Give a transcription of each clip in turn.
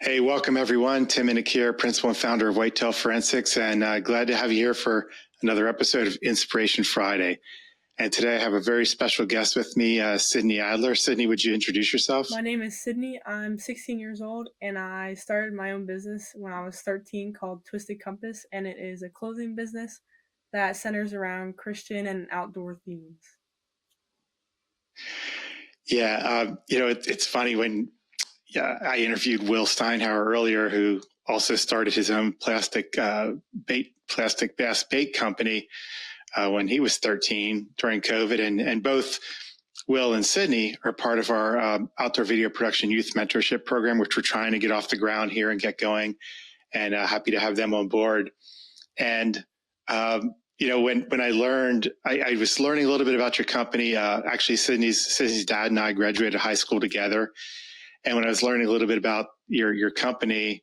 Hey, welcome everyone. Tim Innick here, principal and founder of Whitetail Forensics, and glad to have you here for another episode of Inspiration Friday. And today I have a very special guest with me, Sydney Adler. Sydney, would you introduce yourself? My name is Sydney. I'm 16 years old, and I started my own business when I was 13 called Twisted Compass, and it is a clothing business that centers around Christian and outdoor themes. Yeah, it's funny when I interviewed Will Steinhauer earlier, who also started his own plastic bass bait company when he was 13 during COVID, and both Will and Sydney are part of our outdoor video production youth mentorship program, which we're trying to get off the ground here and get going, and happy to have them on board. And when I learned, I was learning a little bit about your company. Actually, Sydney's dad and I graduated high school together. And when I was learning a little bit about your company,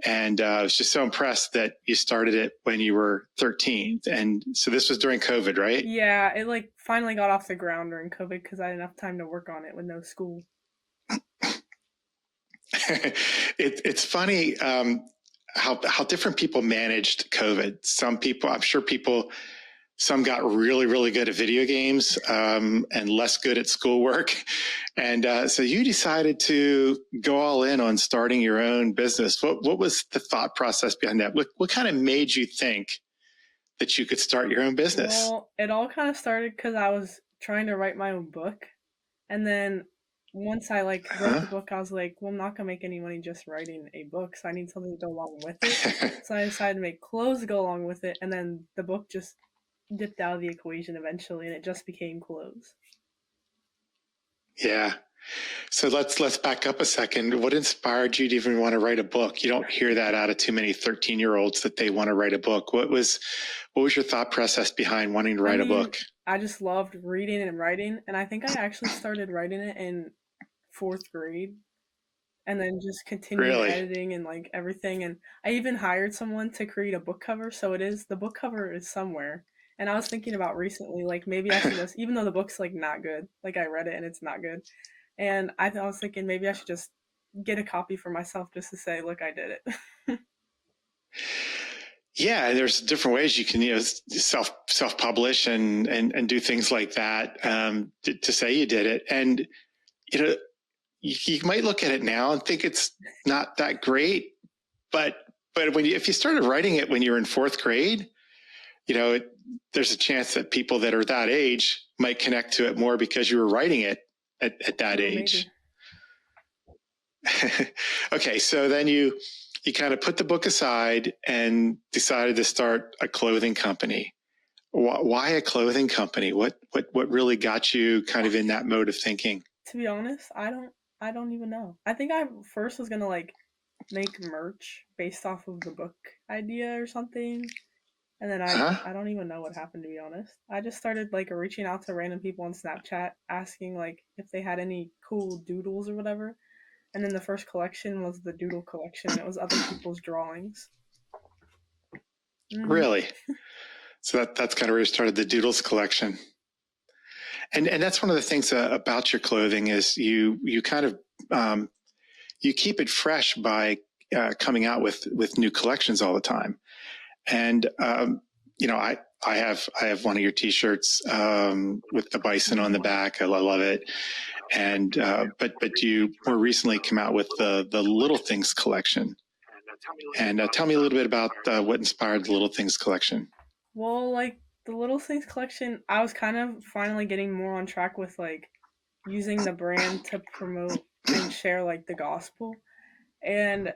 and I was just so impressed that you started it when you were 13. And so this was during COVID, right? Yeah, it finally got off the ground during COVID because I had enough time to work on it with no school. It's funny how different people managed COVID. Some people, I'm sure some got really, really good at video games and less good at schoolwork. And so you decided to go all in on starting your own business. What was the thought process behind that? What kind of made you think that you could start your own business? Well, it all kind of started because I was trying to write my own book. And then once I wrote the book, I was like, well, I'm not going to make any money just writing a book, so I need something to go along with it. So I decided to make clothes to go along with it, and then the book just dipped out of the equation eventually, and it just became clothes. Yeah. So let's back up a second. What inspired you to even want to write a book? You don't hear that out of too many 13-year-olds that they want to write a book. What was your thought process behind wanting to write a book? I just loved reading and writing, and I think I actually started writing it in 4th grade, and then just continued editing and everything. And I even hired someone to create a book cover, so the book cover is somewhere. And I was thinking about recently, maybe I should just, even though the book's not good, I read it and it's not good, and I was thinking maybe I should just get a copy for myself just to say, look, I did it. Yeah, there's different ways you can self-publish and do things like that to say you did it. And you might look at it now and think it's not that great, but if you started writing it when you were in 4th grade, there's a chance that people that are that age might connect to it more because you were writing it at that age. Okay, so then you kind of put the book aside and decided to start a clothing company. Why a clothing company? What really got you kind of in that mode of thinking? To be honest, I don't even know. I think I first was gonna make merch based off of the book idea or something. And then I don't even know what happened, to be honest. I just started reaching out to random people on Snapchat, asking if they had any cool doodles or whatever. And then the first collection was the doodle collection. It was other people's drawings. Mm-hmm. Really? So that's kind of where you started the doodles collection. And that's one of the things about your clothing is you kind of you keep it fresh by coming out with new collections all the time. And I have one of your T-shirts with the bison on the back. I love it. And but you more recently come out with the Little Things collection. And tell me a little bit about what inspired the Little Things collection. Well, the Little Things collection, I was kind of finally getting more on track with using the brand to promote and share the gospel. And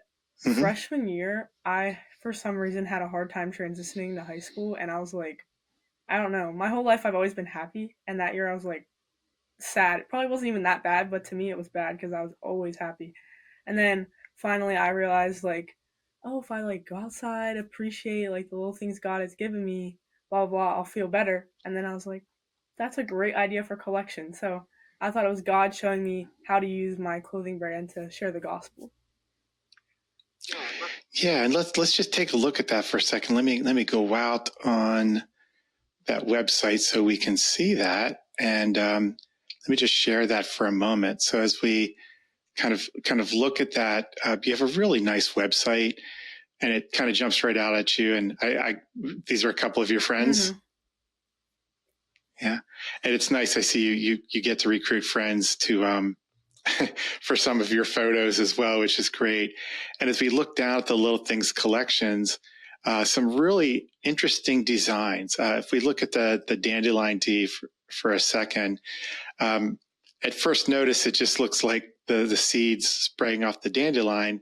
freshman year, I for some reason had a hard time transitioning to high school, and I was I don't know. My whole life I've always been happy, and that year I was sad. It probably wasn't even that bad, but to me it was bad because I was always happy. And then finally I realized oh, if I go outside, appreciate the little things God has given me, blah blah, I'll feel better. And then I was that's a great idea for collection. So I thought it was God showing me how to use my clothing brand to share the gospel. Yeah, and let's just take a look at that for a second. Let me go out on that website so we can see that, and let me just share that for a moment. So as we kind of look at that, you have a really nice website, and it kind of jumps right out at you. And these are a couple of your friends. Mm-hmm. Yeah. And it's nice. I see you get to recruit friends to, for some of your photos as well, which is great. And as we look down at the Little Things collections, some really interesting designs. If we look at the dandelion tee for a second, at first notice, it just looks like the seeds spraying off the dandelion,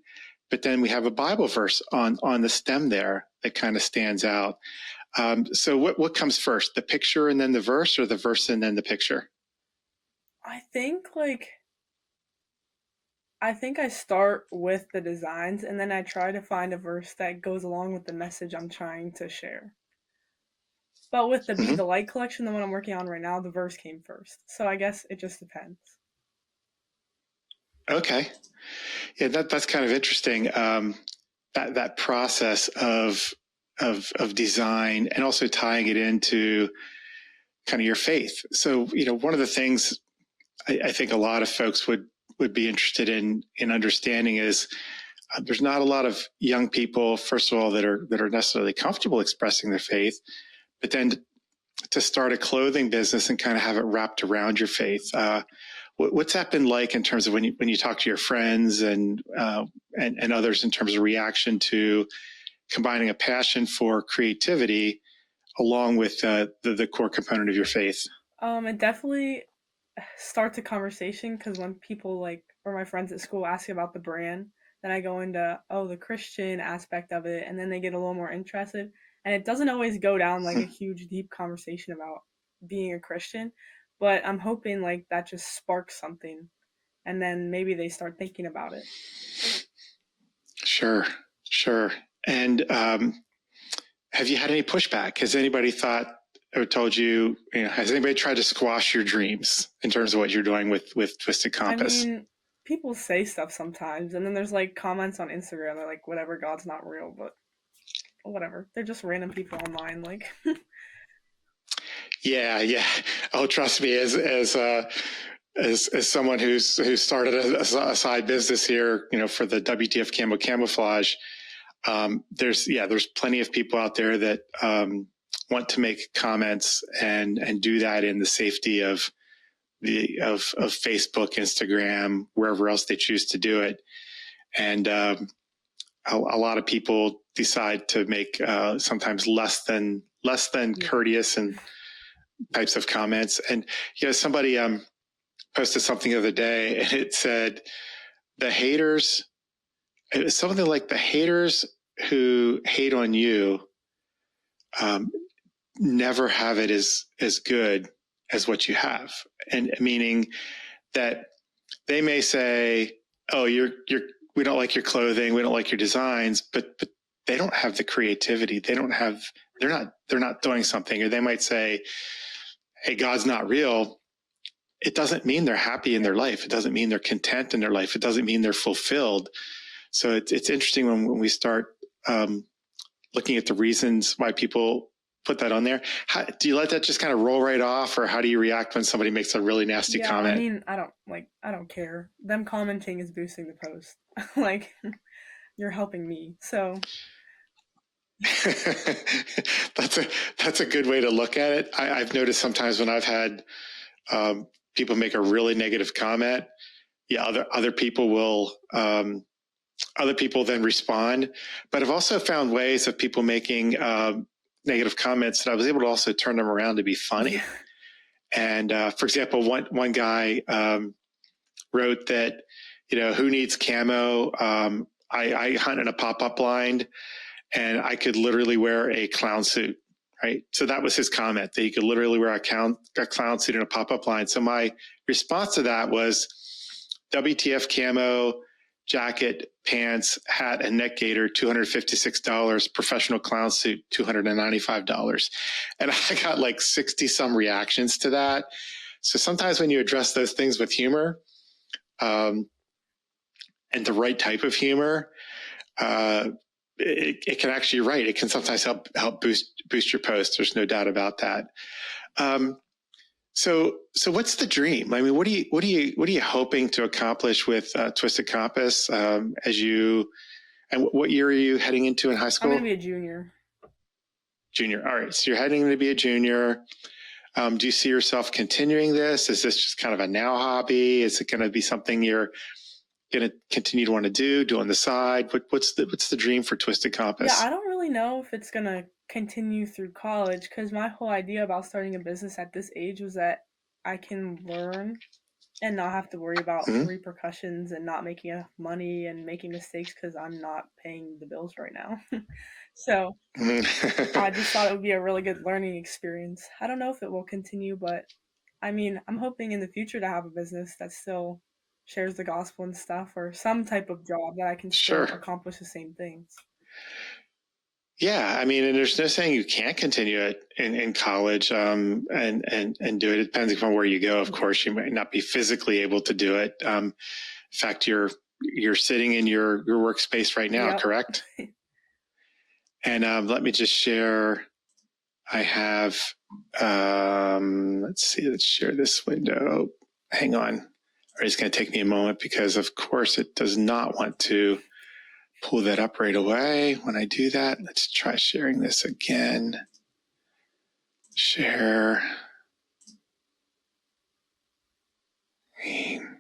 but then we have a Bible verse on the stem there that kind of stands out. So what comes first, the picture and then the verse, or the verse and then the picture? I think I start with the designs and then I try to find a verse that goes along with the message I'm trying to share. But with the Be Mm-hmm. the Light collection, the one I'm working on right now, the verse came first. So I guess it just depends. Okay. Yeah, that's kind of interesting. That process of design, and also tying it into kind of your faith. So, one of the things I think a lot of folks would be interested in understanding is, there's not a lot of young people, first of all, that are necessarily comfortable expressing their faith, but then to start a clothing business and kind of have it wrapped around your faith. What's that been like in terms of when you talk to your friends and others, in terms of reaction to combining a passion for creativity along with the core component of your faith? It definitely starts a conversation because when people or my friends at school ask about the brand, then I go into the Christian aspect of it, and then they get a little more interested. And it doesn't always go down like a huge deep conversation about being a Christian, but I'm hoping that just sparks something, and then maybe they start thinking about it. Sure, sure. And have you had any pushback? Has anybody thought or told you, has anybody tried to squash your dreams in terms of what you're doing with Twisted I Compass? mean, people say stuff sometimes, and then there's comments on Instagram. They're like, "Whatever, God's not real," but whatever. They're just random people online. Yeah, yeah. Oh, trust me, as someone who's started a side business here, for the WTFCAMO camouflage, there's plenty of people out there that want to make comments and do that in the safety of Facebook, Instagram, wherever else they choose to do it. And a lot of people decide to make sometimes less than courteous and types of comments. And somebody posted something the other day, and it said the haters. It was something like, the haters who hate on you never have it as good as what you have, and meaning that they may say, "Oh, we don't like your clothing, we don't like your designs," but they don't have the creativity. They're not doing something. Or they might say, "Hey, God's not real." It doesn't mean they're happy in their life. It doesn't mean they're content in their life. It doesn't mean they're fulfilled. So it's interesting when we start looking at the reasons why people put that on there. Do you let that just kind of roll right off, or how do you react when somebody makes a really nasty Yeah, comment? I mean, I don't care. Them commenting is boosting the post. You're helping me. So that's a good way to look at it. I've noticed sometimes when I've had people make a really negative comment, other people will other people then respond. But I've also found ways of people making negative comments that I was able to also turn them around to be funny. yeah. And for example, one guy wrote that, who needs camo? I hunt in a pop-up blind, and I could literally wear a clown suit, right? So that was his comment, that he could literally wear a clown suit in a pop-up line. So my response to that was, WTF camo, jacket, pants, hat, and neck gaiter, $256. Professional clown suit, $295. And I got like 60 some reactions to that. So sometimes when you address those things with humor, and the right type of humor, it can actually, you're right, it can sometimes help boost your post. There's no doubt about that. So what's the dream? I mean, what are you hoping to accomplish with Twisted Compass as you, and what year are you heading into in high I'm going to school? be a junior. Junior. All right. So you're heading to be a junior. Do you see yourself continuing this? Is this just kind of a now hobby? Is it going to be something you're going to continue to want to do on the side? What's the dream for Twisted Yeah, Compass? I don't really know if it's going to continue through college because my whole idea about starting a business at this age was that I can learn and not have to worry about Mm-hmm. repercussions and not making enough money and making mistakes because I'm not paying the bills right now. So I just thought it would be a really good learning experience. I don't know if it will continue, but I mean, I'm hoping in the future to have a business that still shares the gospel and stuff, or some type of job that I can still Sure. accomplish the same things. Yeah, I mean, and there's no saying you can't continue it in college and do it. It depends upon where you go. Of course, you might not be physically able to do it. In fact, you're sitting in your workspace right now, Yep. correct? And let me just share. I have. Let's see. Let's share this window. Hang on. It's going to take me a moment because, of course, it does not want to pull that up right away. When I do that, let's try sharing this again. Share. Here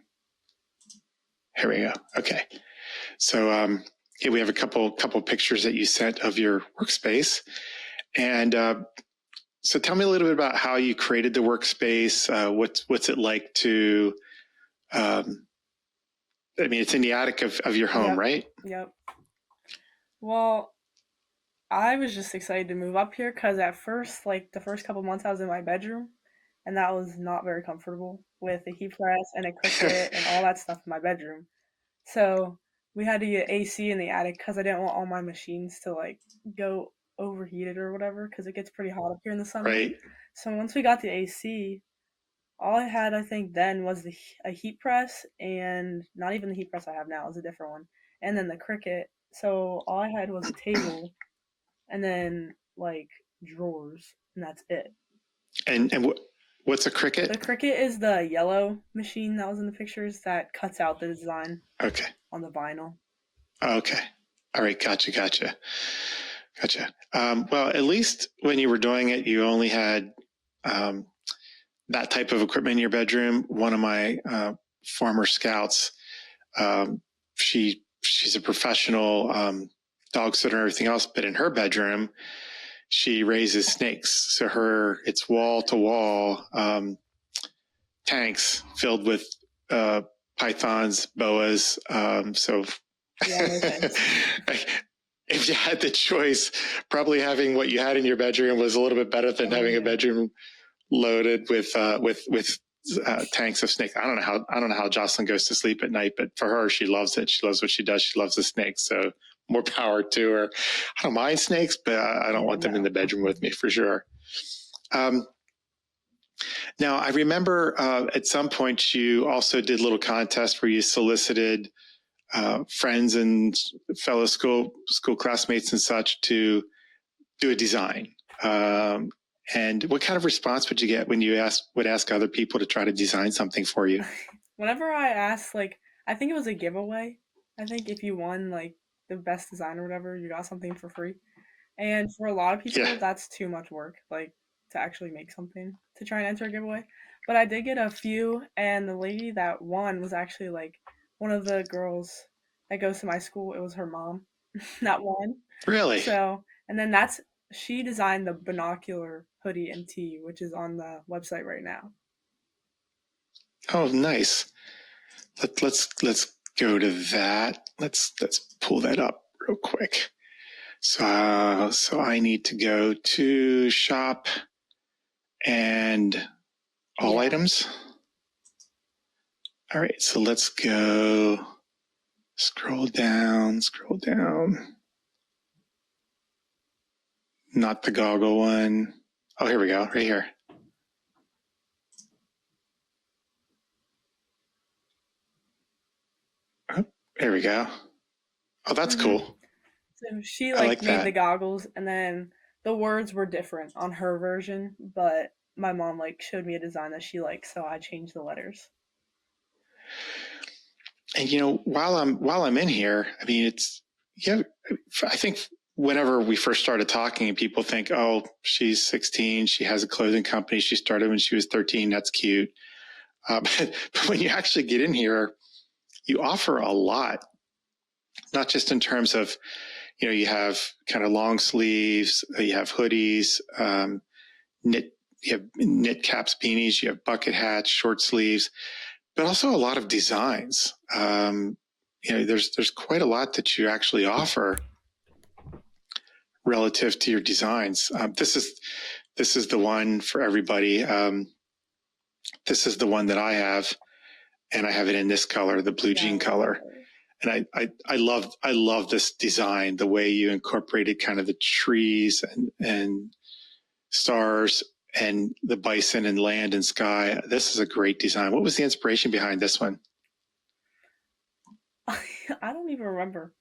we go. Okay. So yeah, we have a couple pictures that you sent of your workspace. And so tell me a little bit about how you created the workspace. What's it like to, I mean, it's in the attic of your home, Yep. right? Yep. Well, I was just excited to move up here because at first, like the first couple months, I was in my bedroom, and that was not very comfortable with a heat press and a Cricut and all that stuff in my bedroom. So we had to get AC in the attic because I didn't want all my machines to like go overheated or whatever because it gets pretty hot up here in the summer. Right. So once we got the AC, all I had I think then was a heat press, and not even the heat press I have now, is a different one, and then the Cricut. So all I had was a table and then like drawers, and that's it. And what's a The Cricut? Cricut is the yellow machine that was in the pictures that cuts out the design Okay. on the vinyl. Okay. All right. Gotcha. Well, at least when you were doing it, you only had um, that type of equipment in your bedroom. One of my former scouts, um, she's a professional dog sitter and everything else, but in her bedroom, she raises snakes. So it's wall to wall tanks filled with pythons, boas. So Yeah, no thanks. if you had the choice, probably having what you had in your bedroom was a little bit better than having a bedroom loaded with tanks of snakes. I don't know how Jocelyn goes to sleep at night, but for her, she loves it. She loves what she does. She loves the snakes. So more power to her. I don't mind snakes, but I don't want them in the bedroom with me for sure. Now, I remember at some point you also did a little contest where you solicited friends and fellow school classmates and such to do a design. And what kind of response would you get when you would ask other people to try to design something for you? Whenever I asked, like, I think it was a giveaway. I think if you won, like, the best design or whatever, you got something for free. And for a lot of Yeah. people, that's too much work, like, to actually make something to try and enter a giveaway. But I did get a few, and the lady that won was actually, like, one of the girls that goes to my school. It was her mom that won. Really? So, and then she designed the binocular hoodie and tee, which is on the website right now. Oh, nice. Let's go to that. Let's pull that up real quick. So I need to go to shop and all items. All right, so let's go. Scroll down. Not the goggle one. Oh, here we go. Right here. Oh, there we go. Oh, that's cool. So she I like made that. the goggles, and then the words were different on her version, but my mom like showed me a design that she liked, so I changed the letters. And while I'm in here, I mean, I think whenever we first started talking, people think, oh, she's 16, she has a clothing company, she started when she was 13, that's cute. But when you actually get in here, you offer a lot, not just in terms of, you have kind of long sleeves, you have hoodies, you have knit caps, beanies, you have bucket hats, short sleeves, but also a lot of designs. There's quite a lot that you actually offer relative to your designs. This is the one for everybody. This is the one that I have, and I have it in this color, the blue jean color. And I love this design, the way you incorporated kind of the trees and stars and the bison and land and sky. This is a great design. What was the inspiration behind this one? I don't even remember,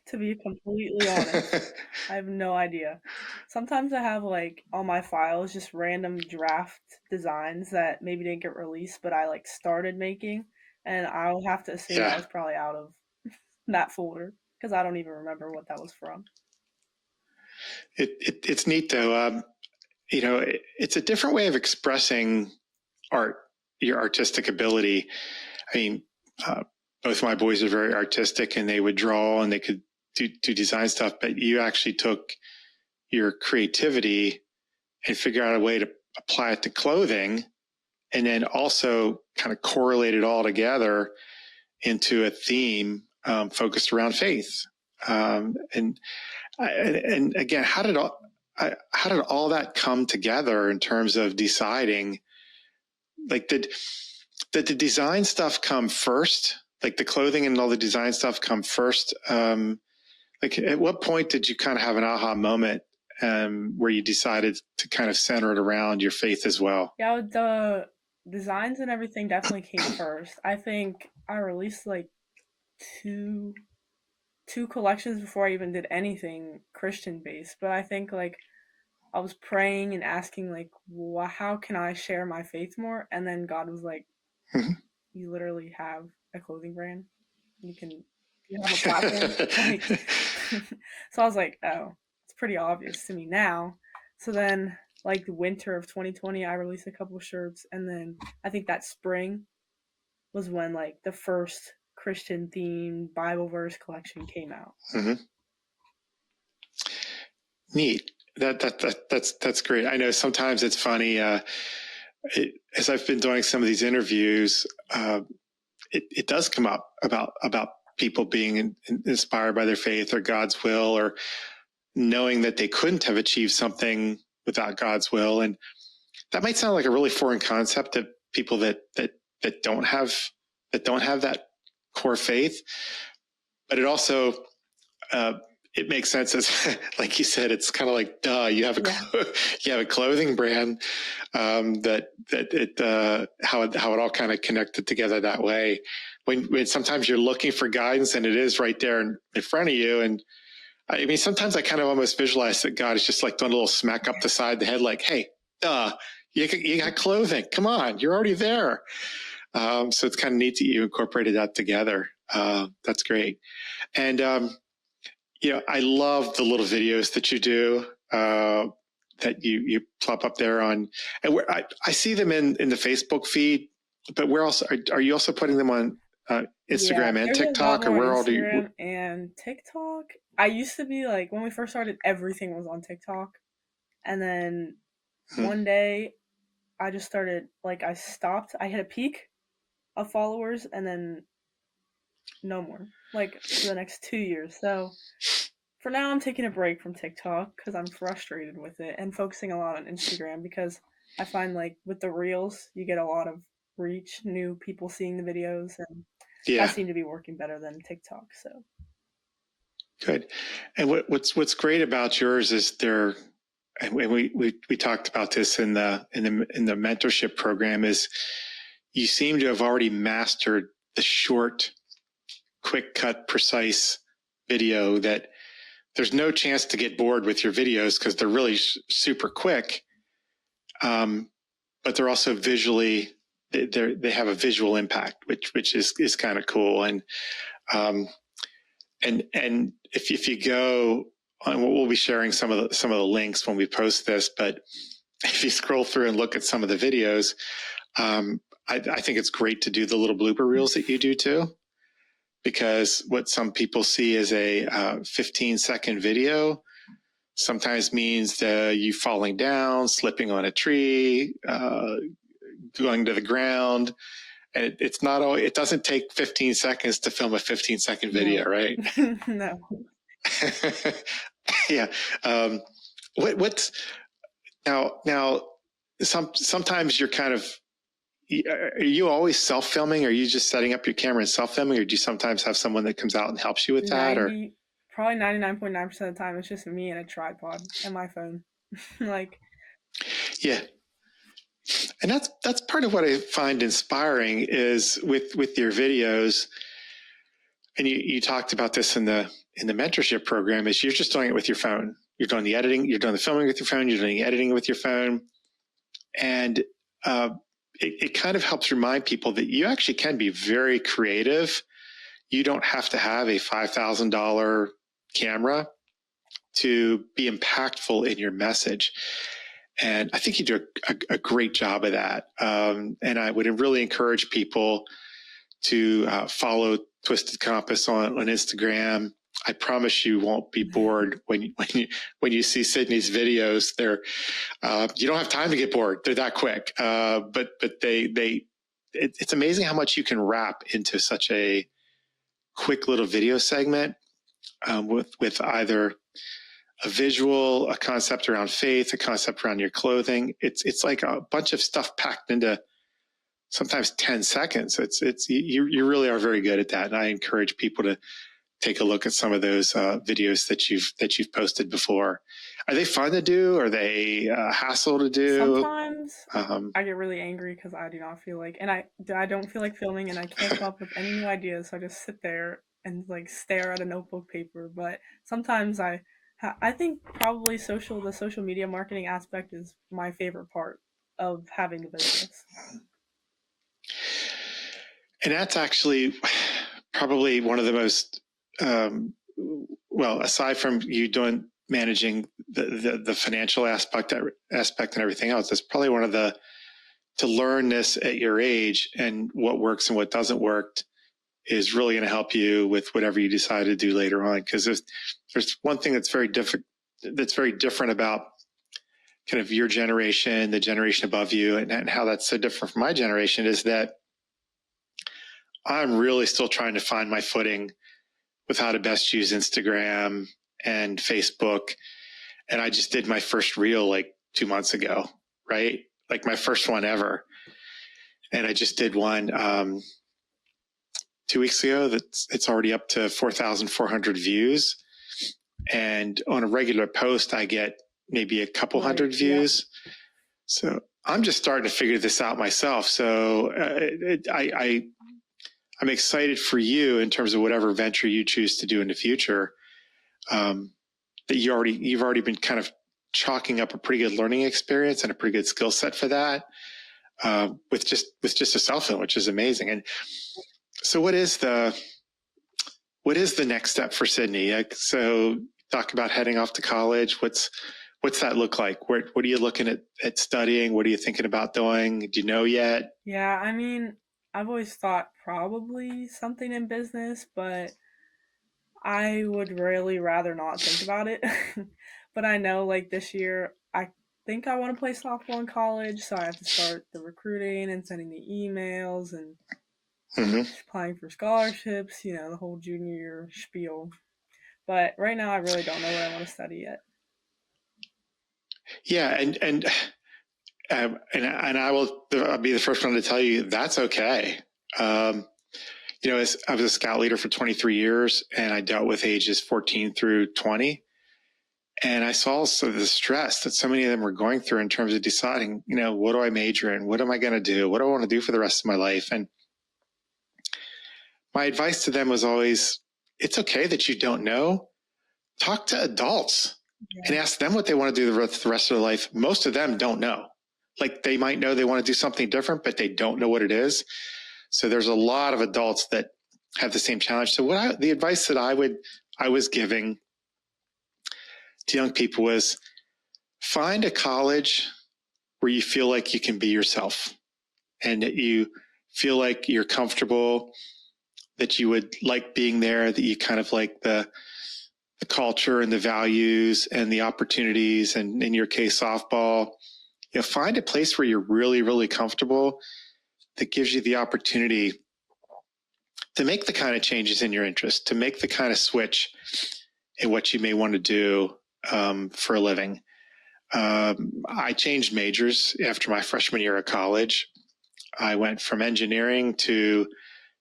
to be completely honest. I have no idea. Sometimes I have like on my files just random draft designs that maybe didn't get released, but I like started making, and I'll have to assume that Yeah, was probably out of that folder because I don't even remember what that was from. it's neat though. It's a different way of expressing art, your artistic ability. I mean, both my boys are very artistic, and they would draw and they could do design stuff, but you actually took your creativity and figure out a way to apply it to clothing, and then also kind of correlate it all together into a theme focused around faith. And again, how did all that come together in terms of deciding? Like, did the design stuff come first? Like the clothing and all the design stuff come first? Like, at what point did you kind of have an aha moment where you decided to kind of center it around your faith as well? Yeah, the designs and everything definitely came first. I think I released like two two collections before I even did anything Christian based. But I think like I was praying and asking like, how can I share my faith more? And then God was like, Mhm. you literally have a clothing brand. You have a platform. Like, so I was like, oh, it's pretty obvious to me now. So then, like the winter of 2020, I released a couple of shirts, and then I think that spring was when like the first Christian themed Bible verse collection came out. Mhm. Neat. That's great. I know sometimes it's funny. As I've been doing some of these interviews, it does come up about people being inspired by their faith or God's will, or knowing that they couldn't have achieved something without God's will. And that might sound like a really foreign concept to people that don't have that core faith, but it also it makes sense as, like you said, it's kind of like, duh, you have a clothing brand, how it all kind of connected together that way. When sometimes you're looking for guidance and it is right there in front of you. And I mean, sometimes I kind of almost visualize that God is just like doing a little smack up the side of the head, like, hey, duh, you got clothing. Come on, you're already there. So it's kind of neat that you incorporated that together. That's great. And, I love the little videos that you do, that you plop up there on, and I see them in the Facebook feed, but where else are you also putting them on Yeah, Instagram and there's a lot TikTok, or more on where all do you? Instagram and TikTok. I used to be like, when we first started, everything was on TikTok. And then Hmm. one day I just started, like, I stopped. I hit a peak of followers and then no more, like, for the next 2 years. So for now, I'm taking a break from TikTok because I'm frustrated with it and focusing a lot on Instagram because I find, like, with the reels, you get a lot of reach, new people seeing the videos, and that Yeah, seemed to be working better than TikTok. So good. And what's great about yours is and we talked about this in the mentorship program, is you seem to have already mastered the short, quick cut, precise video that there's no chance to get bored with your videos because they're really super quick. but they're also visually, they have a visual impact, which is kind of cool. And if you go on, we'll be sharing some of the links when we post this, but if you scroll through and look at some of the videos, I think it's great to do the little blooper reels that you do too, because what some people see as a 15-second video sometimes means you falling down, slipping on a tree, going to the ground. And it's not always, it doesn't take 15 seconds to film a 15-second video, No. right? No. Yeah. What's now? Sometimes you're kind of. Are you always self-filming? Or are you just setting up your camera and self-filming, or do you sometimes have someone that comes out and helps you with that? Or probably 99.9% of the time, it's just me and a tripod and my phone. Like, yeah. And that's part of what I find inspiring is with your videos. And you talked about this in the mentorship program, is you're just doing it with your phone. You're doing the editing, you're doing the filming with your phone, you're doing the editing with your phone. And it kind of helps remind people that you actually can be very creative. You don't have to have a $5,000 camera to be impactful in your message. And I think you do a great job of that. And I would really encourage people to follow Twisted Compass on Instagram. I promise you won't be bored when you see Sydney's videos. You don't have time to get bored. They're that quick. But it's amazing how much you can wrap into such a quick little video segment with either a visual, a concept around faith, a concept around your clothing. It's like a bunch of stuff packed into sometimes 10 seconds. You really are very good at that. And I encourage people to take a look at some of those videos that you've posted before. Are they fun to do? Are they a hassle to do? Sometimes I get really angry because I do not feel like, and I don't feel like filming, and I can't come up with any new ideas. So I just sit there and like stare at a notebook paper. But sometimes I think probably the social media marketing aspect is my favorite part of having a business. And that's actually probably one of the most, well, aside from you managing the financial aspect and everything else, that's probably one of to learn this at your age and what works and what doesn't work is really going to help you with whatever you decide to do later on. Because there's one thing that's very different about kind of your generation, the generation above you, and how that's so different from my generation is that I'm really still trying to find my footing with how to best use Instagram and Facebook. And I just did my first reel like 2 months ago, right? Like my first one ever. And I just did one 2 weeks ago it's already up to 4,400 views. And on a regular post, I get maybe a couple hundred views. Yeah. So I'm just starting to figure this out myself. So I'm excited for you in terms of whatever venture you choose to do in the future. That you've already been kind of chalking up a pretty good learning experience and a pretty good skill set for that with just a cell phone, which is amazing. And so what is the next step for Sydney? So talk about heading off to college. What's that look like? What are you looking at studying? What are you thinking about doing? Do you know yet? Yeah, I mean, I've always thought probably something in business, but I would really rather not think about it. But I know like this year, I think I want to play softball in college, so I have to start the recruiting and sending the emails and applying for scholarships, the whole junior year spiel. But right now, I really don't know what I want to study yet. Yeah, and I'll be the first one to tell you that's okay. I was a scout leader for 23 years, and I dealt with ages 14 through 20. And I saw also the stress that so many of them were going through in terms of deciding, what do I major in? What am I going to do? What do I want to do for the rest of my life? And my advice to them was always, it's okay that you don't know. Talk to adults and ask them what they want to do the rest of their life. Most of them don't know. like they might know they want to do something different, but they don't know what it is. So there's a lot of adults that have the same challenge. So the advice that I was giving to young people was find a college where you feel like you can be yourself and that you feel like you're comfortable, that you would like being there, that you kind of like the culture and the values and the opportunities, and in your case, softball. Find a place where you're really, really comfortable that gives you the opportunity to make the kind of changes in your interest, to make the kind of switch in what you may want to do for a living. I changed majors after my freshman year of college. I went from engineering to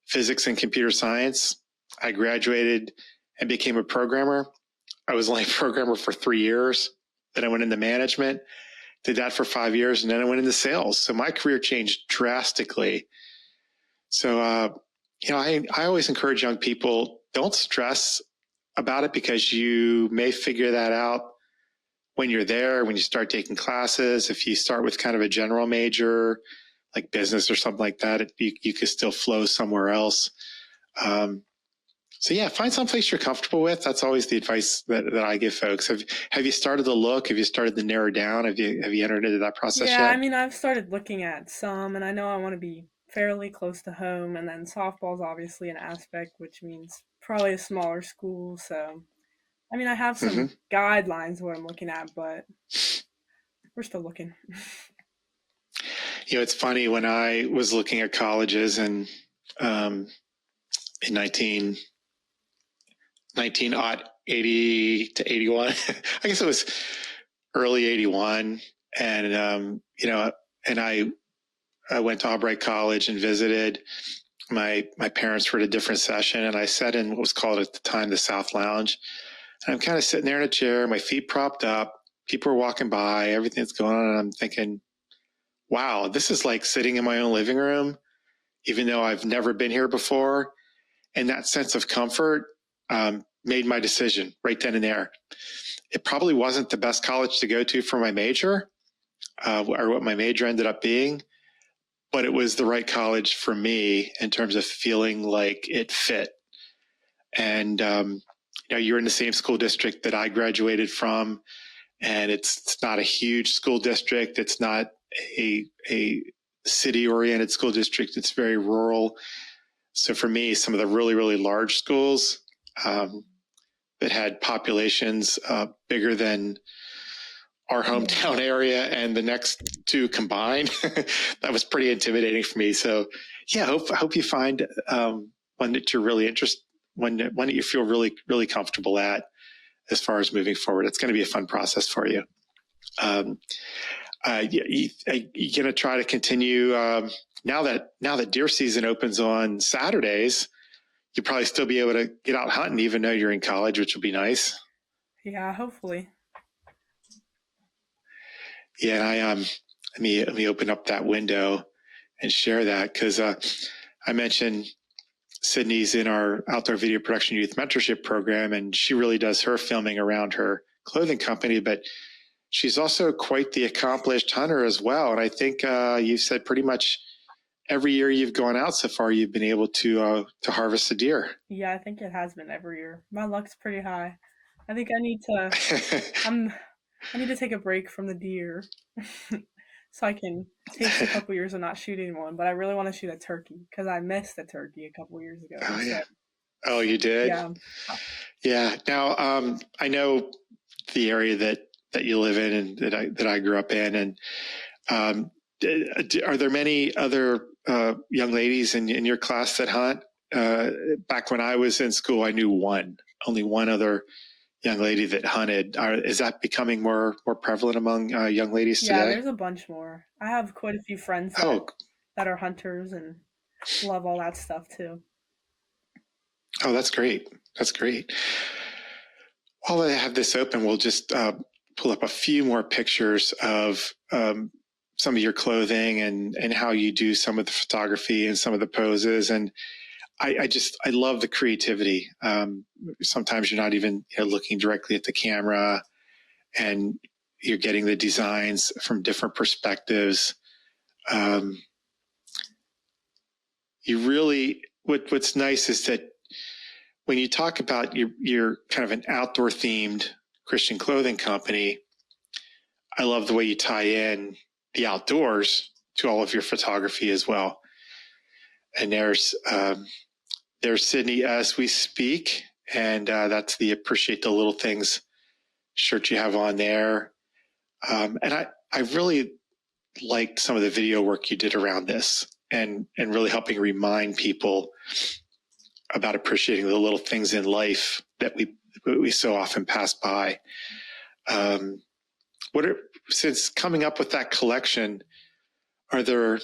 physics and computer science. I graduated and became a programmer. I was only a programmer for 3 years. Then I went into management, did that for 5 years, and then I went into sales. So my career changed drastically. So, I always encourage young people, don't stress about it because you may figure that out when you're there, when you start taking classes. If you start with kind of a general major, like business or something like that, you could still flow somewhere else. So yeah, find someplace you're comfortable with. That's always the advice that I give folks. Have you started to look? Have you started to narrow down? Have you entered into that process Yeah, I yet? mean, I've started looking at some, and I know I want to be fairly close to home, and then softball's obviously an aspect, which means probably a smaller school. So, I mean, I have some Mm-hmm. guidelines of what I'm looking at, but we're still looking. It's funny when I was looking at colleges and in 1980 to 81, I guess it was early 81. And, and I went to Albright College and visited. My parents were at a different session, and I sat in what was called at the time the South Lounge. And I'm kind of sitting there in a chair, my feet propped up. People are walking by, everything's going on, and I'm thinking, wow, this is like sitting in my own living room, even though I've never been here before. And that sense of comfort made my decision right then and there. It probably wasn't the best college to go to for my major, or what my major ended up being, but it was the right college for me in terms of feeling like it fit. And you're in the same school district that I graduated from, and it's not a huge school district. It's not a city-oriented school district. It's very rural. So for me, some of the really, really large schools that had populations bigger than our hometown area and the next two combined, that was pretty intimidating for me. So yeah, I hope you find one that you're really interested, one that you feel really, really comfortable at as far as moving forward. It's going to be a fun process for you. You're going to try to continue now that deer season opens on Saturdays. You'll probably still be able to get out hunting even though you're in college, which will be nice. Yeah, hopefully. Yeah, and let me open up that window and share that because I mentioned Sydney's in our outdoor video production youth mentorship program, and she really does her filming around her clothing company, but she's also quite the accomplished hunter as well. And I think you said pretty much every year you've gone out so far, you've been able to harvest a deer. Yeah, I think it has been every year. My luck's pretty high. I think I need to. I need to take a break from the deer, so I can taste a couple years of not shooting one. But I really want to shoot a turkey because I missed a turkey a couple years ago. Oh So yeah. Oh, you did? yeah, Yeah. Now I know the area that you live in and that I grew up in, and are there many other young ladies in your class that hunt? Back when I was in school, I knew only one other young lady that hunted. Is that becoming more prevalent among young ladies yeah. today? There's a bunch more. I have quite a few friends Oh, that are hunters and love all that stuff too. oh, that's great. That's great. While I have this open, we'll just pull up a few more pictures of some of your clothing and how you do some of the photography and some of the poses. And I love the creativity. Sometimes you're not even looking directly at the camera, and you're getting the designs from different perspectives. You really, what's nice is that when you talk about you're kind of an outdoor themed Christian clothing company, I love the way you tie in the outdoors to all of your photography as well. And there's Sydney as we speak, and that's the Appreciate the Little Things shirt you have on there. And I really liked some of the video work you did around this, and really helping remind people about appreciating the little things in life that we so often pass by. Since coming up with that collection, did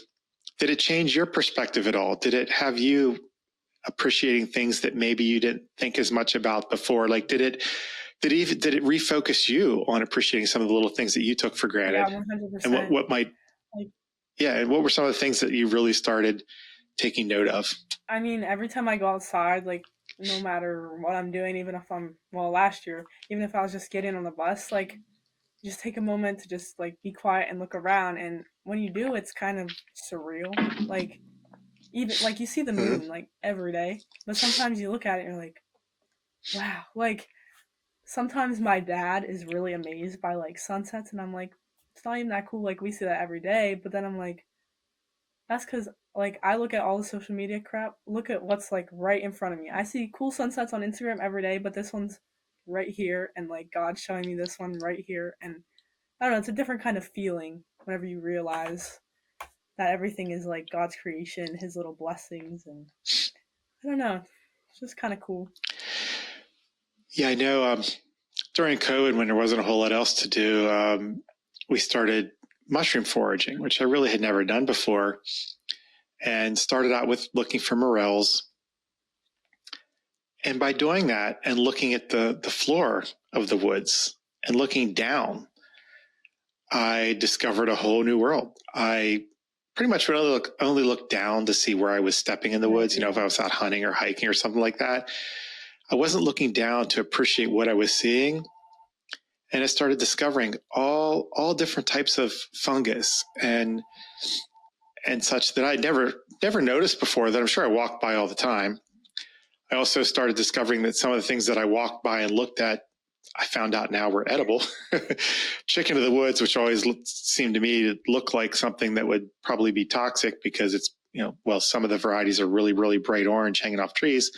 it change your perspective at all? Did it have you appreciating things that maybe you didn't think as much about before? Like, did it refocus you on appreciating some of the little things that you took for granted? Yeah, 100%. And and what were some of the things that you really started taking note of? I mean, every time I go outside, like, no matter what I'm doing, even if last year, even if I was just getting on the bus, like, just take a moment to just, like, be quiet and look around. And when you do, it's kind of surreal. Like, even, like, you see the moon, like, every day, but sometimes you look at it and you're like, wow. Like, sometimes my dad is really amazed by, like, sunsets, and I'm like, it's not even that cool. Like, we see that every day. But then I'm like, that's because, like, I look at all the social media crap, look at what's, like, right in front of me. I see cool sunsets on Instagram every day, but this one's right here, and, like, God's showing me this one right here. And I don't know, it's a different kind of feeling whenever you realize that everything is, like, God's creation, his little blessings. And I don't know, it's just kind of cool. Yeah, I know. During COVID, when there wasn't a whole lot else to do, we started mushroom foraging, which I really had never done before, and started out with looking for morels. And by doing that and looking at the floor of the woods and looking down, I discovered a whole new world. I pretty much only looked down to see where I was stepping in the woods, if I was out hunting or hiking or something like that. I wasn't looking down to appreciate what I was seeing. And I started discovering all different types of fungus and such that I'd never noticed before, that I'm sure I walked by all the time. I also started discovering that some of the things that I walked by and looked at, I found out now were edible. Chicken of the woods, which always seemed to me to look like something that would probably be toxic because it's, some of the varieties are really, really bright orange hanging off trees.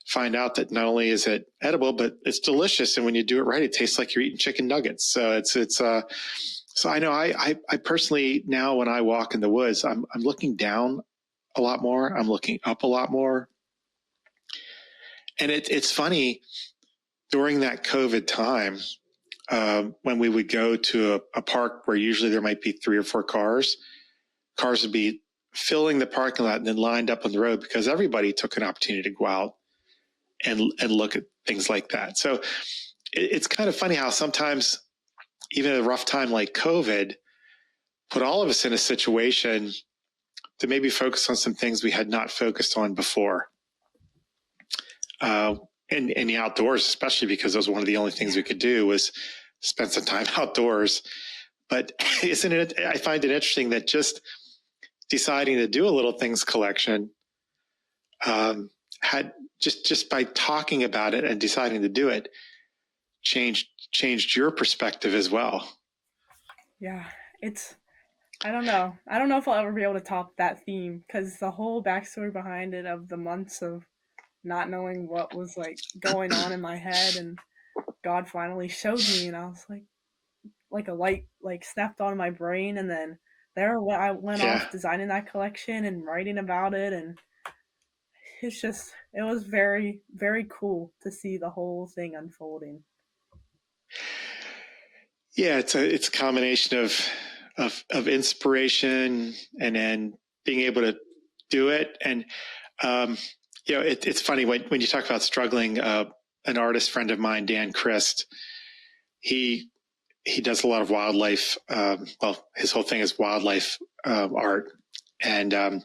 Find out that not only is it edible, but it's delicious. And when you do it right, it tastes like you're eating chicken nuggets. So so I know I personally, now when I walk in the woods, I'm looking down a lot more. I'm looking up a lot more. And it's funny, during that COVID time, when we would go to a park where usually there might be 3 or 4 cars would be filling the parking lot and then lined up on the road because everybody took an opportunity to go out and look at things like that. So it's kind of funny how sometimes even a rough time like COVID put all of us in a situation to maybe focus on some things we had not focused on before. In the outdoors, especially because that was one of the only things we could do was spend some time outdoors. But isn't it, I find it interesting that just deciding to do a little things collection had just by talking about it and deciding to do it changed your perspective as well. Yeah, I don't know if I'll ever be able to top that theme, because the whole backstory behind it of the months of not knowing what was, like, going on in my head, and God finally showed me, and I was like a light, like, snapped on my brain, and then I went off designing that collection and writing about it. And it was very, very cool to see the whole thing unfolding. Yeah, it's a combination of inspiration and then being able to do it. And it's funny when you talk about struggling. An artist friend of mine, Dan Christ, he does a lot of wildlife. His whole thing is wildlife art, and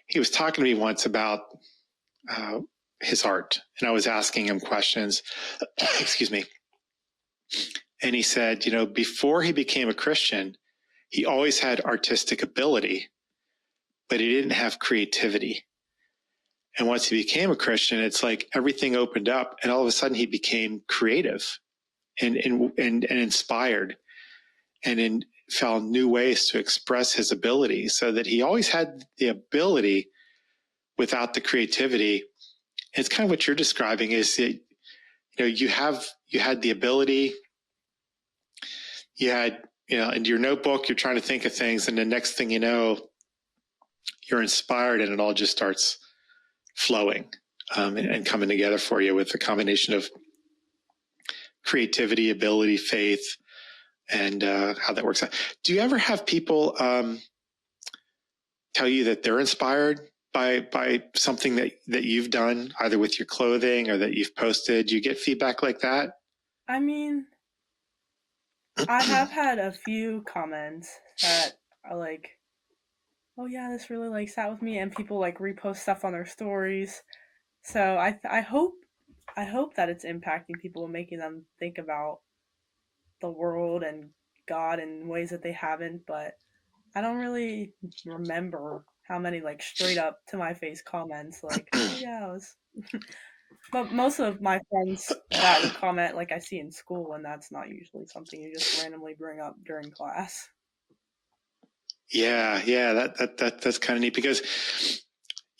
he was talking to me once about his art, and I was asking him questions. Excuse me. And he said, before he became a Christian, he always had artistic ability, but he didn't have creativity. And once he became a Christian, it's like everything opened up, and all of a sudden he became creative and inspired, and found new ways to express his ability, so that he always had the ability without the creativity. And it's kind of what you're describing is that, you had the ability, you had, in your notebook, you're trying to think of things, and the next thing you know, you're inspired, and it all just starts flowing and coming together for you with a combination of creativity, ability, faith, and how that works out. Do you ever have people tell you that they're inspired by something that you've done, either with your clothing or that you've posted? Do you get feedback like that? I mean, I have had a few comments that are like, oh yeah, this really like sat with me, and people like repost stuff on their stories. So I hope that it's impacting people and making them think about the world and God in ways that they haven't, but I don't really remember how many like straight up to my face comments like, oh yeah, I was but most of my friends that would comment like I see in school, and that's not usually something you just randomly bring up during class. Yeah, that's kind of neat because,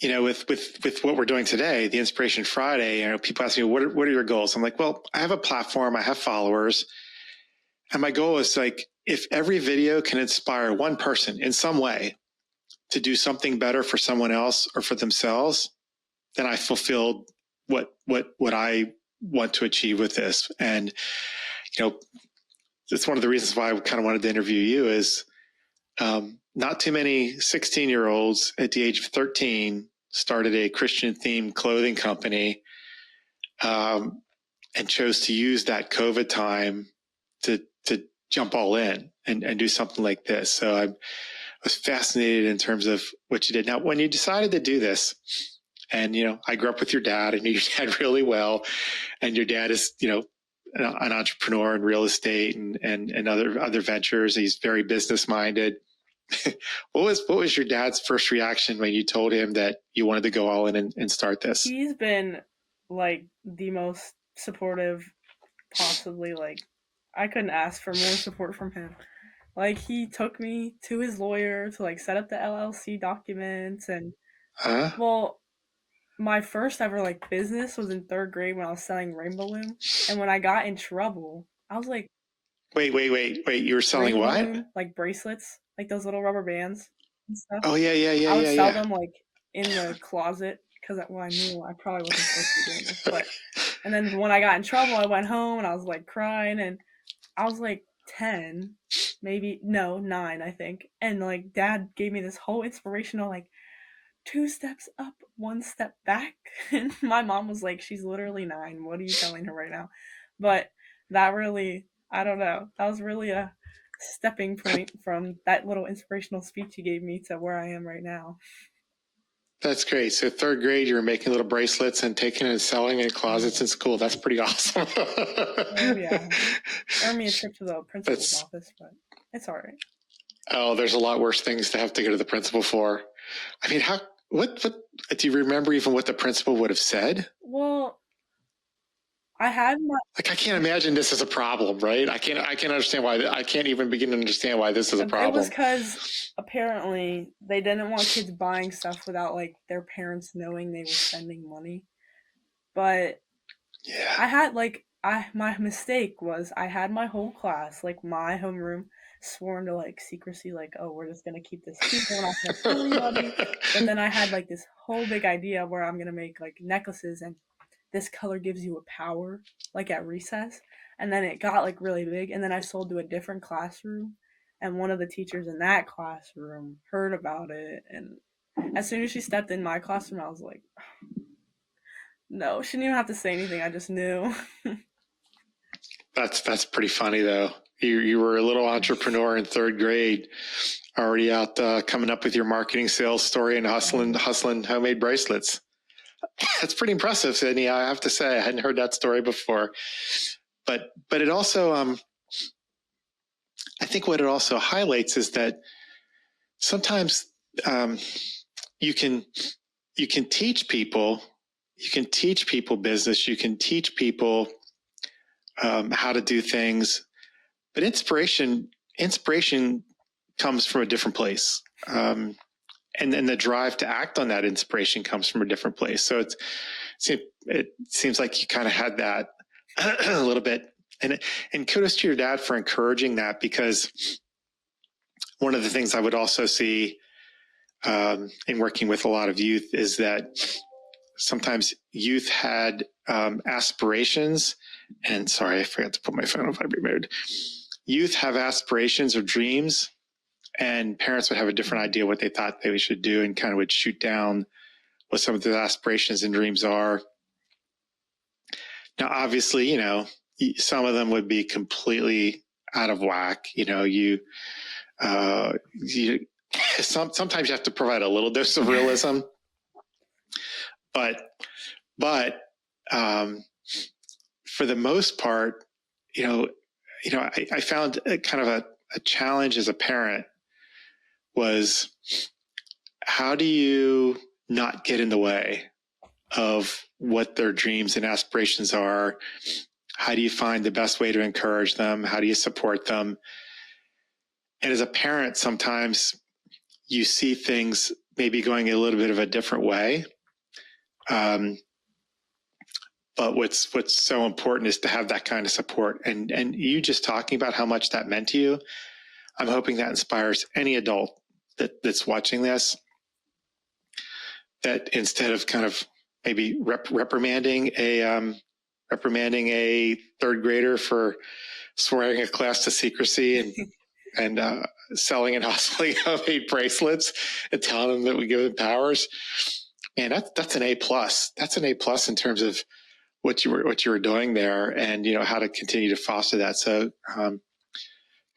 with what we're doing today, the Inspiration Friday, people ask me, what are your goals? I'm like, well, I have a platform, I have followers, and my goal is like, if every video can inspire one person in some way to do something better for someone else or for themselves, then I fulfilled what I want to achieve with this. And, it's one of the reasons why I kind of wanted to interview you is, not too many 16-year-olds at the age of 13 started a Christian-themed clothing company, and chose to use that COVID time to jump all in and do something like this. So I was fascinated in terms of what you did. Now, when you decided to do this, and, I grew up with your dad, and knew your dad really well, and your dad is, an entrepreneur in real estate and other ventures. He's very business-minded. What was your dad's first reaction when you told him that you wanted to go all in and start this? He's been like the most supportive possibly. Like, I couldn't ask for more support from him. Like, he took me to his lawyer to like set up the LLC documents, and well, my first ever like business was in 3rd grade when I was selling Rainbow Loom, and when I got in trouble, I was like, wait, you were selling Rainbow what? Loom, like bracelets, like those little rubber bands and stuff. Oh yeah. I would sell them like in the closet because I knew I probably wasn't supposed to be doing this. But and then when I got in trouble, I went home and I was like crying, and I was like 10, maybe 9, I think. And like Dad gave me this whole inspirational like 2 steps up, 1 step back. And my mom was like, she's literally 9. What are you telling her right now? But that really, I don't know. That was really a stepping point from that little inspirational speech he gave me to where I am right now. That's great. So 3rd grade, you were making little bracelets and taking and selling in closets in school. That's pretty awesome. Oh yeah, earned me a trip to the principal's office, but it's all right. Oh, there's a lot worse things to have to go to the principal for. I mean, what do you remember even what the principal would have said? Well, I can't imagine this is a problem, right? I can't understand why. I can't even begin to understand why this is a problem. It was because apparently they didn't want kids buying stuff without like their parents knowing they were spending money. But yeah, I had like my mistake was I had my whole class, like my homeroom, sworn to like secrecy, like, oh, we're just gonna keep this secret, we're not gonna tell anybody. But then I had like this whole big idea where I'm gonna make like necklaces, and this color gives you a power, like at recess. And then it got like really big, and then I sold to a different classroom, and one of the teachers in that classroom heard about it, and as soon as she stepped in my classroom, I was like, no, she didn't even have to say anything. I just knew. That's pretty funny though. You were a little entrepreneur in 3rd grade, already out coming up with your marketing sales story and hustling homemade bracelets. That's pretty impressive, Sydney. I have to say, I hadn't heard that story before. But it also I think what it also highlights is that sometimes you can teach people business, you can teach people how to do things, but inspiration comes from a different place. And then the drive to act on that inspiration comes from a different place. So it seems like you kind of had that a little bit. And kudos to your dad for encouraging that, because one of the things I would also see in working with a lot of youth is that sometimes youth had aspirations. And sorry, I forgot to put my phone on vibrate mode. Youth have aspirations or dreams, and parents would have a different idea what they thought they should do, and kind of would shoot down what some of the aspirations and dreams are. Now, obviously, some of them would be completely out of whack. Sometimes you have to provide a little dose of realism, but for the most part, I found kind of a challenge as a parent was, how do you not get in the way of what their dreams and aspirations are? How do you find the best way to encourage them? How do you support them? And as a parent, sometimes you see things maybe going a little bit of a different way. But what's so important is to have that kind of support. And you just talking about how much that meant to you, I'm hoping that inspires any adult that's watching this, that instead of kind of maybe reprimanding a third grader for swearing a class to secrecy and selling and hustling homemade bracelets and telling them that we give them powers, man, that's an A+. That's an A+ in terms of what you were doing there, and how to continue to foster that. So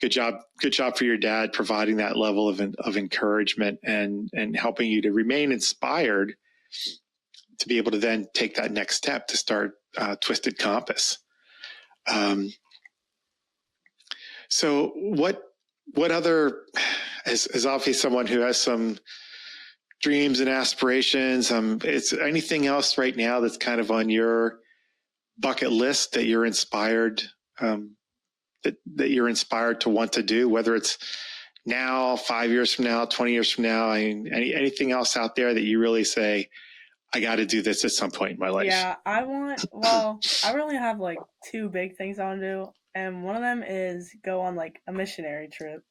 good job for your dad providing that level of encouragement and helping you to remain inspired to be able to then take that next step to start Twisted Compass. So what other, as obviously someone who has some dreams and aspirations, is anything else right now that's kind of on your bucket list that you're inspired that you're inspired to want to do, whether it's now, 5 years from now, 20 years from now? I mean, anything else out there that you really say, I got to do this at some point in my life? Yeah, I really have like two big things I want to do. And one of them is go on like a missionary trip,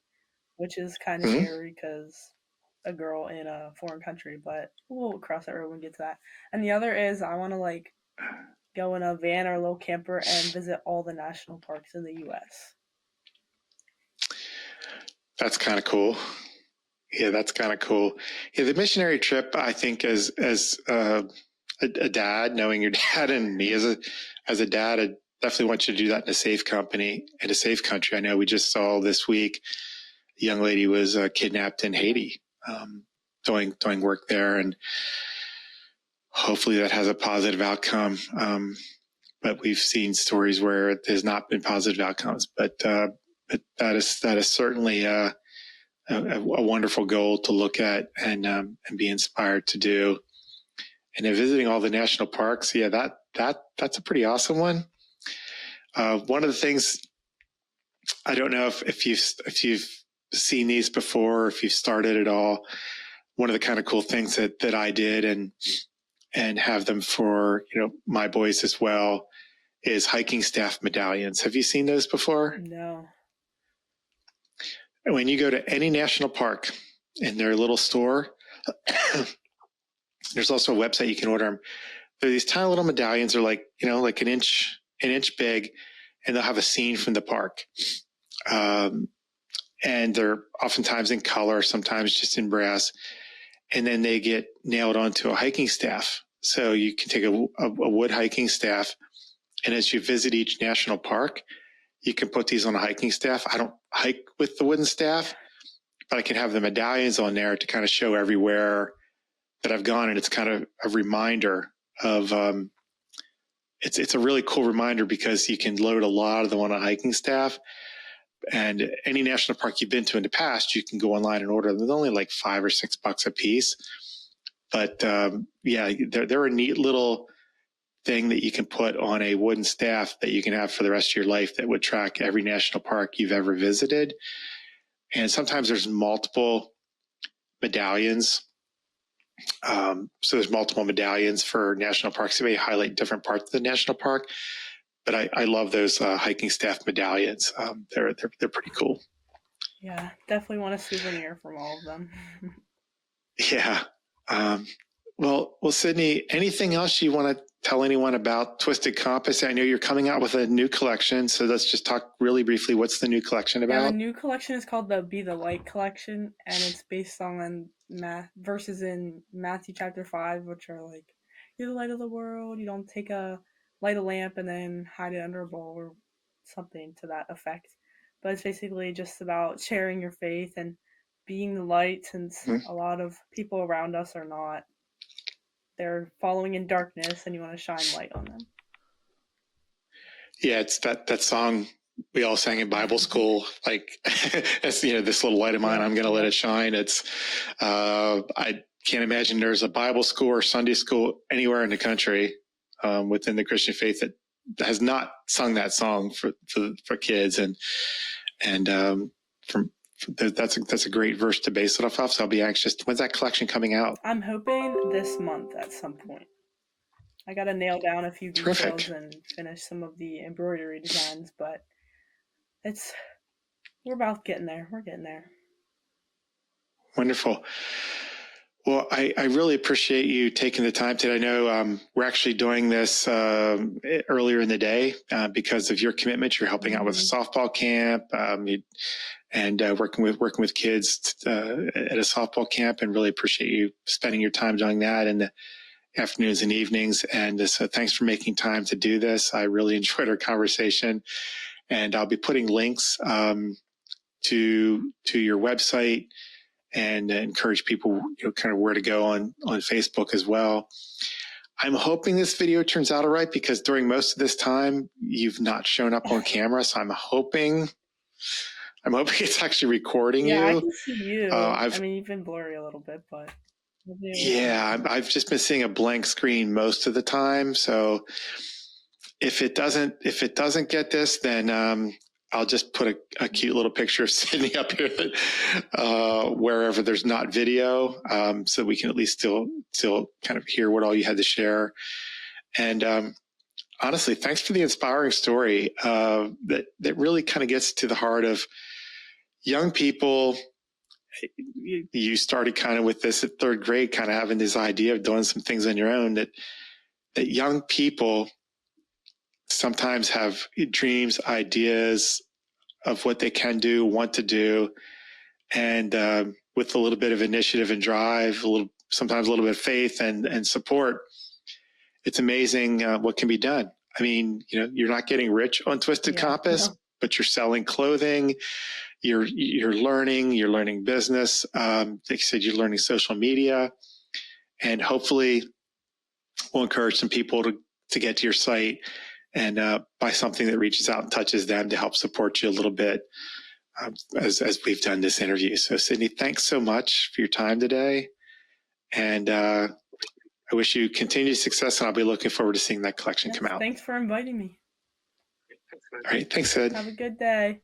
which is kind of scary because a girl in a foreign country, but we'll cross that road when we get to that. And the other is I want to like go in a van or a little camper and visit all the national parks in the U.S. That's kind of cool. Yeah, that's kind of cool. Yeah, the missionary trip, I think, as a dad, knowing your dad, and me as a dad, I definitely want you to do that in a safe country. I know we just saw this week a young lady was kidnapped in Haiti, doing work there, and hopefully that has a positive outcome. But we've seen stories where there's not been positive outcomes. But that is certainly a wonderful goal to look at and be inspired to do. And then visiting all the national parks, yeah, that's a pretty awesome one. One of the things, I don't know if you've seen these before, if you've started at all. One of the kind of cool things that I did and have them for my boys as well is hiking staff medallions. Have you seen those before? No. When you go to any national park in their little store, there's also a website you can order them. They're these tiny little medallions. They're like an inch big, and they'll have a scene from the park. And they're oftentimes in color, sometimes just in brass. And then they get nailed onto a hiking staff. So you can take a wood hiking staff, and as you visit each national park, you can put these on a hiking staff. I don't hike with the wooden staff, but I can have the medallions on there to kind of show everywhere that I've gone. And it's kind of a reminder of, it's a really cool reminder because you can load a lot of them on a hiking staff, And any national park you've been to in the past, you can go online and order them. They're only like $5 or $6 a piece. But they're a neat little thing that you can put on a wooden staff that you can have for the rest of your life that would track every national park you've ever visited. And sometimes there's multiple medallions. So there's multiple medallions for national parks. They may highlight different parts of the national park, but I love those hiking staff medallions. They're pretty cool. Yeah, definitely want a souvenir from all of them. Yeah. Well, Sydney, anything else you want to tell anyone about Twisted Compass? I know you're coming out with a new collection, so let's just talk really briefly. What's the new collection about? Yeah, the new collection is called the Be the Light collection, and it's based on verses in Matthew chapter 5, which are like, "You're the light of the world. You don't light a lamp and then hide it under a bowl," or something to that effect. But it's basically just about sharing your faith and being the light, since a lot of people around us are not. They're following in darkness, and you want to shine light on them. Yeah, it's that song we all sang in Bible school. Like, it's, this little light of mine, I'm going to let it shine. It's, I can't imagine there's a Bible school or Sunday school anywhere in the country within the Christian faith that has not sung that song for kids. That's a great verse to base it off of. So I'll be anxious. When's that collection coming out? I'm hoping this month at some point. I got to nail down a few details and finish some of the embroidery designs, but we're about getting there. We're getting there. Wonderful. Well, I really appreciate you taking the time today. I know we're actually doing this earlier in the day because of your commitment. You're helping out with a softball camp and working with kids at a softball camp, and really appreciate you spending your time doing that in the afternoons and evenings. And so thanks for making time to do this. I really enjoyed our conversation, and I'll be putting links to your website and encourage people, kind of where to go on Facebook as well. I'm hoping this video turns out all right, because during most of this time, you've not shown up on camera. So I'm hoping it's actually recording you. Yeah, I can see you. You've been blurry a little bit, but. Yeah, I've just been seeing a blank screen most of the time. So if it doesn't get this, then I'll just put a cute little picture of Sydney up here wherever there's not video, so we can at least still kind of hear what all you had to share. And honestly, thanks for the inspiring story that really kind of gets to the heart of young people. You started kind of with this at third grade, kind of having this idea of doing some things on your own, that young people sometimes have dreams, ideas of what they can do, want to do. And with a little bit of initiative and drive, sometimes a little bit of faith and support, it's amazing what can be done. I mean, you're not getting rich on Twisted Compass, but you're selling clothing. You're learning business. Like you said, you're learning social media, and hopefully we'll encourage some people to get to your site and buy something that reaches out and touches them to help support you a little bit as we've done this interview. So Sydney, thanks so much for your time today. And I wish you continued success, and I'll be looking forward to seeing that collection come out. Thanks for inviting me. All right. Thanks, Sid. Have a good day.